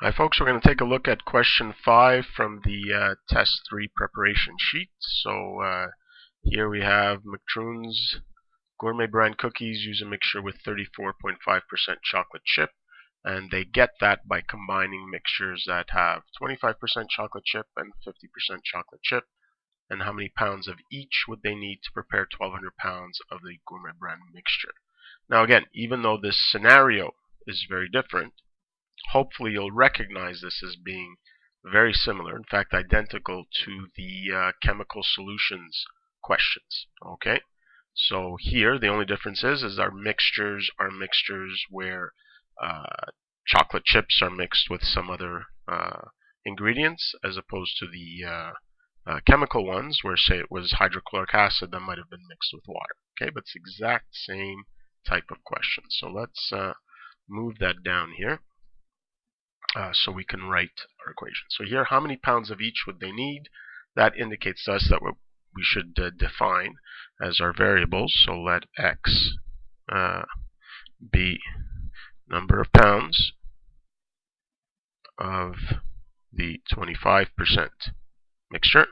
Hi folks, we're going to take a look at question 5 from the test 3 preparation sheet. So here we have McTruen's gourmet brand cookies use a mixture with 34.5% chocolate chip, and they get that by combining mixtures that have 25% chocolate chip and 50% chocolate chip. And how many pounds of each would they need to prepare 1,200 pounds of the gourmet brand mixture? Now again, even though this scenario is very different, hopefully you'll recognize this as being very similar, in fact identical to the chemical solutions questions. Okay, so here the only difference is our mixtures are mixtures where chocolate chips are mixed with some other ingredients, as opposed to the chemical ones where, say, it was hydrochloric acid that might have been mixed with water. Okay, but it's the exact same type of question. So let's move that down here. So we can write our equation. So here, how many pounds of each would they need? That indicates to us that what we should define as our variables. So let x be number of pounds of the 25% mixture,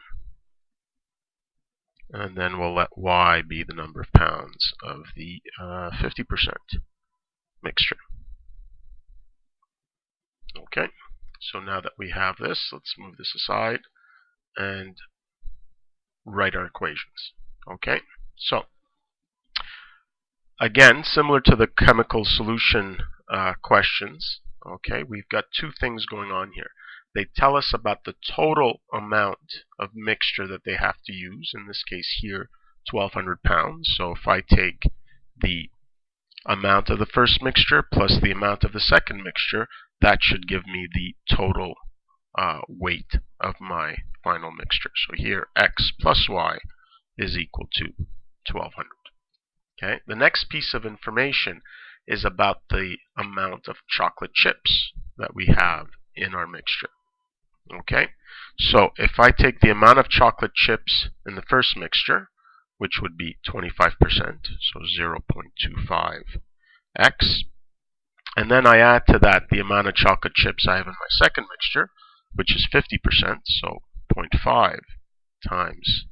and then we'll let y be the number of pounds of the 50% mixture. Okay, so now that we have this, let's move this aside and write our equations. Okay, so again, similar to the chemical solution questions, okay, we've got two things going on here. They tell us about the total amount of mixture that they have to use, in this case here 1,200 pounds. So if I take the amount of the first mixture plus the amount of the second mixture, that should give me the total weight of my final mixture. So here x plus y is equal to 1,200. Okay. The next piece of information is about the amount of chocolate chips that we have in our mixture. Okay, so if I take the amount of chocolate chips in the first mixture, which would be 25%, so 0.25x, and then I add to that the amount of chocolate chips I have in my second mixture, which is 50%, so 0.5 times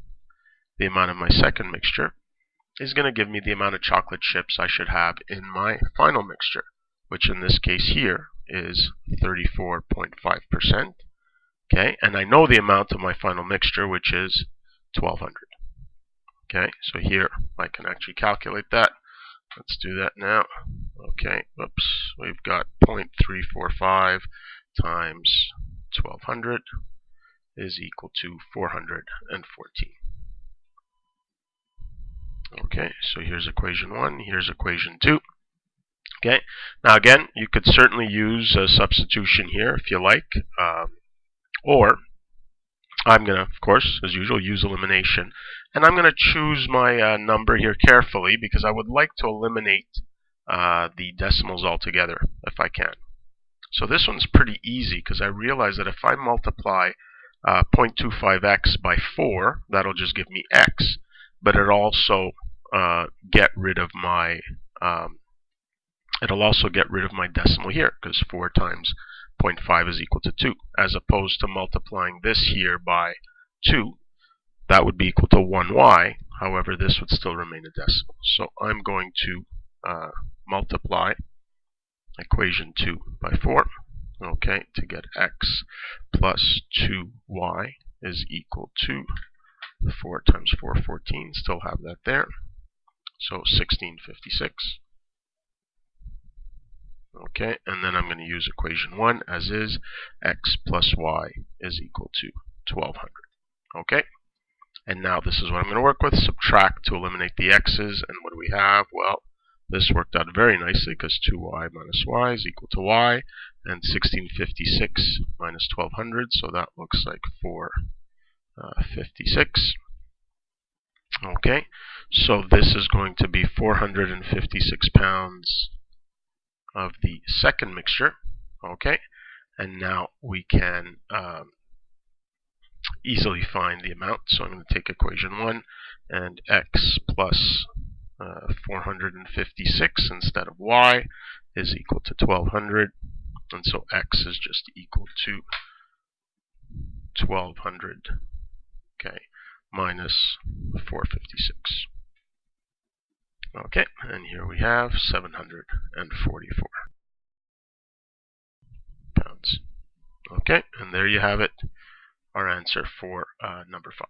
the amount of my second mixture, is going to give me the amount of chocolate chips I should have in my final mixture, which in this case here is 34.5%. Okay, and I know the amount of my final mixture, which is 1,200. Okay, so here I can actually calculate that. Let's do that now. Okay, oops, we've got 0.345 times 1,200 is equal to 414. Okay, so here's equation 1, here's equation 2. Okay, now again, you could certainly use a substitution here if you like, or I'm going to, of course, as usual, use elimination. And I'm going to choose my number here carefully because I would like to eliminate the decimals altogether if I can. So this one's pretty easy because I realize that if I multiply 0.25x by 4, that'll just give me x. But it'll also get rid of my decimal here, because 4 times 0.5 is equal to 2, as opposed to multiplying this here by 2. That would be equal to 1y. However, this would still remain a decimal. So I'm going to multiply equation 2 by 4, okay, to get x plus 2y is equal to 4 times 4, 14. Still have that there. So 1656. Okay, and then I'm going to use equation 1 as is, x plus y is equal to 1,200. Okay, and now this is what I'm going to work with. Subtract to eliminate the x's, and what do we have? Well, this worked out very nicely because 2y minus y is equal to y, and 1656 minus 1,200, so that looks like 456. Okay, so this is going to be 456 pounds of the second mixture. Okay, and now we can easily find the amount. So I'm going to take equation 1 and x plus 456 instead of y is equal to 1,200. And so X is just equal to 1200, okay, minus 456. Okay, and here we have 744 pounds. Okay, and there you have it, our answer for number 5.